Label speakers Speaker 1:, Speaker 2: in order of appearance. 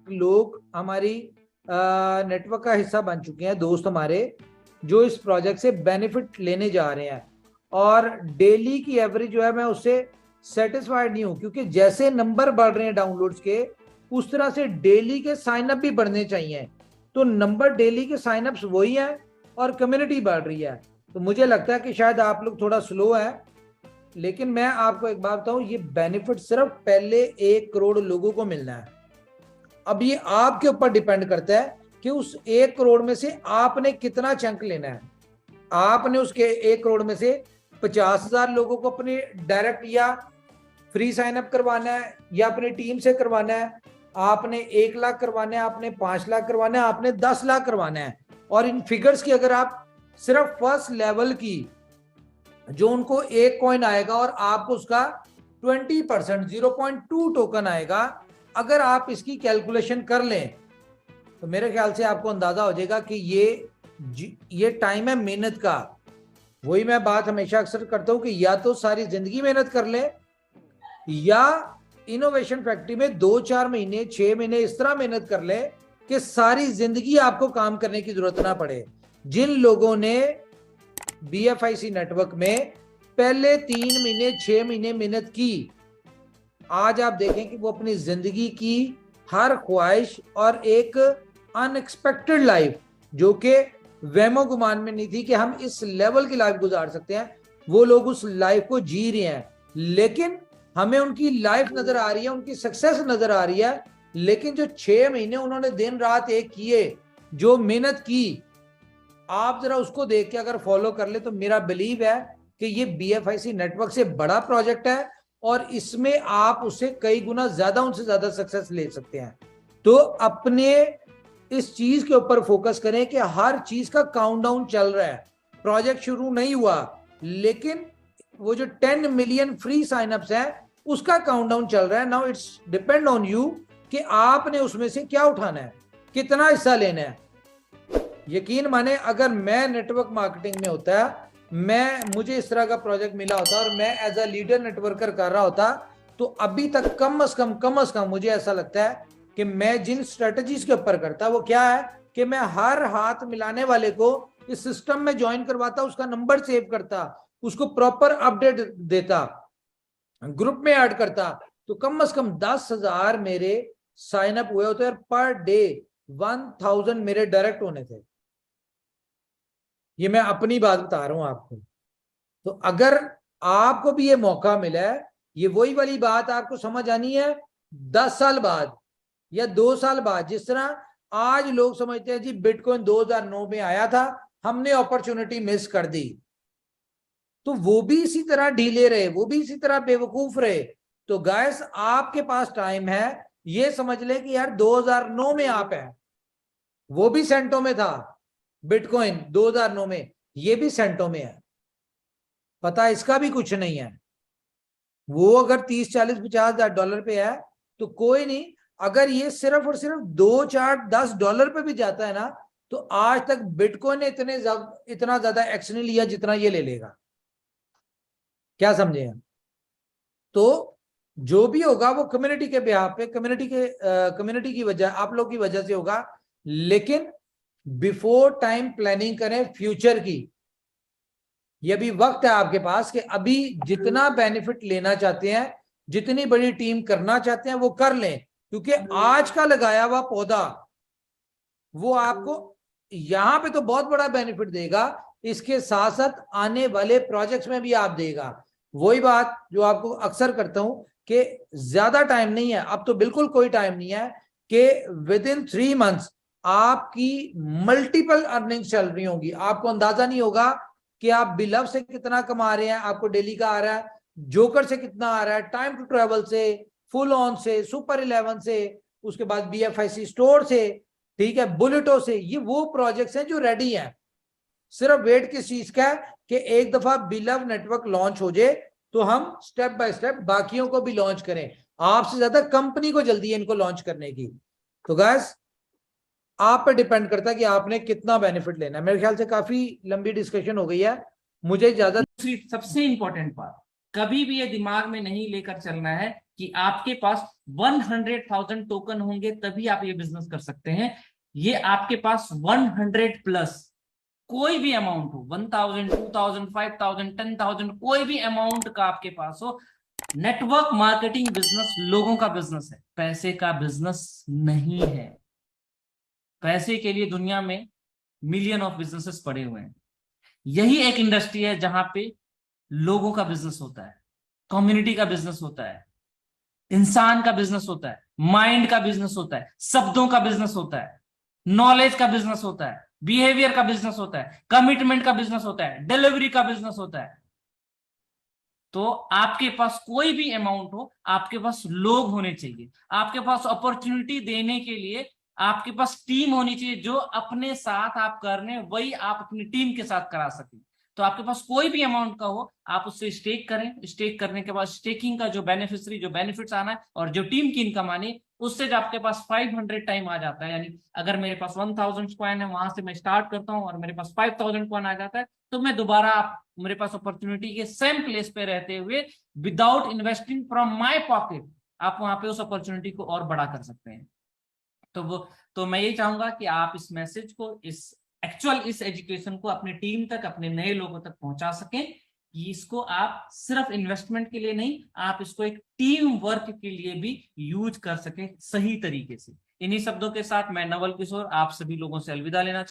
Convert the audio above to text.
Speaker 1: लोग हमारी नेटवर्क का हिस्सा बन चुके हैं, दोस्त हमारे, जो इस प्रोजेक्ट से बेनिफिट लेने जा रहे हैं। और डेली की एवरेज जो है मैं उससे सेटिस्फाइड नहीं हूं, क्योंकि जैसे नंबर बढ़ रहे हैं डाउनलोड्स के, उस तरह से डेली के साइन अप भी बढ़ने चाहिए। तो नंबर डेली के साइन अप्स वही है और कम्युनिटी बढ़ रही है। तो मुझे लगता है कि शायद आप लोग थोड़ा स्लो है, लेकिन मैं आपको एक बात बताऊं, ये बेनिफिट सिर्फ पहले 1 करोड़ लोगों को मिलना है। अब ये आपके ऊपर डिपेंड करता है कि उस 1 करोड़ में से आपने कितना चंक लेना है। आपने उसके 1 करोड़ में से 50,000 लोगों को अपने डायरेक्ट या फ्री साइन अप करवाना है, या अपनी टीम से करवाना है, आपने 1 लाख करवाना है, आपने 5 लाख करवाना है, आपने 10 लाख करवाना है। और इन फिगर्स की अगर आप सिर्फ फर्स्ट लेवल की, जो उनको 1 कॉइन आएगा और आपको उसका 20% 0.2 टोकन आएगा, अगर आप इसकी कैलकुलेशन कर लें तो मेरे ख्याल से आपको अंदाजा हो जाएगा कि ये टाइम है मेहनत का। वही मैं बात हमेशा अक्सर करता हूं कि या तो सारी जिंदगी मेहनत कर ले, या इनोवेशन फैक्ट्री में 2-4 महीने 6 महीने इस तरह मेहनत कर ले कि सारी जिंदगी आपको काम करने की जरूरत ना पड़े। जिन लोगों ने BFIC नेटवर्क में पहले 3 महीने 6 महीने मेहनत की, आज आप देखें कि वो अपनी जिंदगी की हर ख्वाहिश और एक अनएक्सपेक्टेड लाइफ, जो कि वहमो गुमान में नहीं थी कि हम इस लेवल की लाइफ गुजार सकते हैं, वो लोग उस लाइफ को जी रहे हैं। लेकिन हमें उनकी लाइफ नजर आ रही है, उनकी सक्सेस नजर आ रही है, लेकिन जो 6 महीने उन्होंने दिन रात एक किए, जो मेहनत की, आप जरा उसको देख के अगर फॉलो कर ले तो मेरा बिलीव है कि ये BFIC नेटवर्क से बड़ा प्रोजेक्ट है और इसमें आप उससे कई गुना ज्यादा, उनसे ज्यादा सक्सेस ले सकते हैं। तो अपने इस चीज के ऊपर फोकस करें कि हर चीज का काउंटडाउन चल रहा है। प्रोजेक्ट शुरू नहीं हुआ, लेकिन वो जो 10 मिलियन फ्री साइनअप्स है उसका काउंटडाउन चल रहा है। Now it's depend on you कि आपने उसमें से क्या उठाना है, कितना हिस्सा लेना है। यकीन माने, अगर मैं नेटवर्क मार्केटिंग में होता, मुझे इस तरह का प्रोजेक्ट मिला होता और मैं एज अ लीडर नेटवर्कर कर रहा होता, तो अभी तक कम से कम मुझे ऐसा लगता है कि मैं जिन स्ट्रेटजीज के ऊपर करता, वो क्या है कि मैं हर हाथ मिलाने वाले को इस सिस्टम में ज्वाइन करवाता, उसका नंबर सेव करता, उसको प्रॉपर अपडेट देता, ग्रुप में ऐड करता। तो कम से कम 10,000 मेरे साइन अप हुए होते और पर डे 1,000 मेरे डायरेक्ट होने थे। ये मैं अपनी बात बता रहा हूं आपको। तो अगर आपको भी ये मौका मिला है, ये वही वाली बात आपको समझ आनी है 10 साल बाद या 2 साल बाद। जिस तरह आज लोग समझते हैं जी बिटकॉइन 2009 में आया था, हमने अपॉर्चुनिटी मिस कर दी, तो वो भी इसी तरह ढीले रहे, वो भी इसी तरह बेवकूफ रहे। तो गाइस, आपके पास टाइम है, ये समझ ले कि यार 2009 में आप है, वो भी सेंटों में था बिटकॉइन 2009 में, ये भी सेंटों में है। पता इसका भी कुछ नहीं है। वो अगर 30 40 50 हजार डॉलर पे है तो कोई नहीं, अगर ये सिर्फ और सिर्फ 2 4 10 डॉलर पे भी जाता है ना, तो आज तक बिटकॉइन ने इतना ज्यादा एक्शन नहीं लिया जितना ये ले लेगा। क्या समझे हम? तो जो भी होगा वो कम्युनिटी के बिहाफ पे, कम्युनिटी की वजह, आप लोग की वजह से होगा। लेकिन बिफोर टाइम प्लानिंग करें फ्यूचर की। ये भी वक्त है आपके पास कि अभी जितना बेनिफिट लेना चाहते हैं, जितनी बड़ी टीम करना चाहते हैं, वो कर लें, क्योंकि आज का लगाया हुआ पौधा वो आपको यहां पे तो बहुत बड़ा बेनिफिट देगा, इसके साथ साथ आने वाले प्रोजेक्ट्स में भी आप देगा। वही बात जो आपको अक्सर करता हूं कि ज्यादा टाइम नहीं है, अब तो बिल्कुल कोई टाइम नहीं है, कि विद इन 3 मंथ्स आपकी मल्टीपल अर्निंग्स चल रही होंगी। आपको अंदाजा नहीं होगा कि आप बिलव से कितना कमा रहे हैं, आपको डेली का आ रहा है, जोकर से कितना आ रहा है, टाइम टू ट्रेवल से, फुल ऑन से, सुपर 11 से, उसके बाद BFIC स्टोर से, ठीक है, बुलेटो से। ये वो प्रोजेक्ट्स हैं जो रेडी हैं। सिर्फ वेट किस चीज का है कि एक दफा बिलव नेटवर्क लॉन्च हो जाए तो हम स्टेप बाय स्टेप बाकियों को भी लॉन्च करें। आपसे ज्यादा कंपनी को जल्दी है इनको लॉन्च करने की। तो गाइस, आप पे डिपेंड करता है कि आपने कितना बेनिफिट लेना है। मेरे ख्याल से काफी लंबी डिस्कशन हो गई है, मुझे ज्यादा।
Speaker 2: दूसरी सबसे इंपॉर्टेंट बात, कभी भी ये दिमाग में नहीं लेकर चलना है कि आपके पास 100,000 टोकन होंगे तभी आप ये बिजनेस कर सकते हैं। ये आपके पास 100 प्लस कोई भी अमाउंट हो, 1,000, 2,000, 5,000, 10,000, कोई भी अमाउंट का आपके पास हो, नेटवर्क मार्केटिंग बिजनेस लोगों का बिजनेस है, पैसे का बिजनेस नहीं है। पैसे के लिए दुनिया में मिलियन ऑफ बिजनेसेस पड़े हुए हैं। यही एक इंडस्ट्री है जहां पे लोगों का बिजनेस होता है, कम्युनिटी का बिजनेस होता है, इंसान का बिजनेस होता है, माइंड का बिजनेस होता है, शब्दों का बिजनेस होता है, नॉलेज का बिजनेस होता है, बिहेवियर का बिजनेस होता है, कमिटमेंट का बिजनेस होता है, डिलीवरी का बिजनेस होता है। तो आपके पास कोई भी अमाउंट हो, आपके पास लोग होने चाहिए, आपके पास अपॉर्चुनिटी देने के लिए आपके पास टीम होनी चाहिए, जो अपने साथ आप कर रहे हैं वही आप अपनी टीम के साथ करा सकें। तो आपके पास कोई भी अमाउंट का हो, आप उससे स्टेक करें, स्टेक करने के बाद स्टेकिंग का जो बेनिफिशियरी, जो बेनिफिट्स आना है और जो टीम की इनकम आनी, उससे जो आपके पास 500 टाइम आ जाता है, यानी अगर मेरे पास 1,000 कॉइन है, वहां से मैं स्टार्ट करता हूं और मेरे पास 5,000 कॉइन आ जाता है, तो मैं दोबारा आप मेरे पास अपॉर्चुनिटी के सेम प्लेस पे रहते हुए without investing from my pocket आप वहां पे उस अपॉर्चुनिटी को और बड़ा कर सकते हैं। तो वो, तो मैं ये चाहूंगा कि आप इस मैसेज को, इस एजुकेशन को अपनी टीम तक, अपने नए लोगों तक पहुंचा सकें कि इसको आप सिर्फ इन्वेस्टमेंट के लिए नहीं, आप इसको एक टीम वर्क के लिए भी यूज कर सकें सही तरीके से। इन्हीं शब्दों के साथ मैं नवल किशोर आप सभी लोगों से अलविदा लेना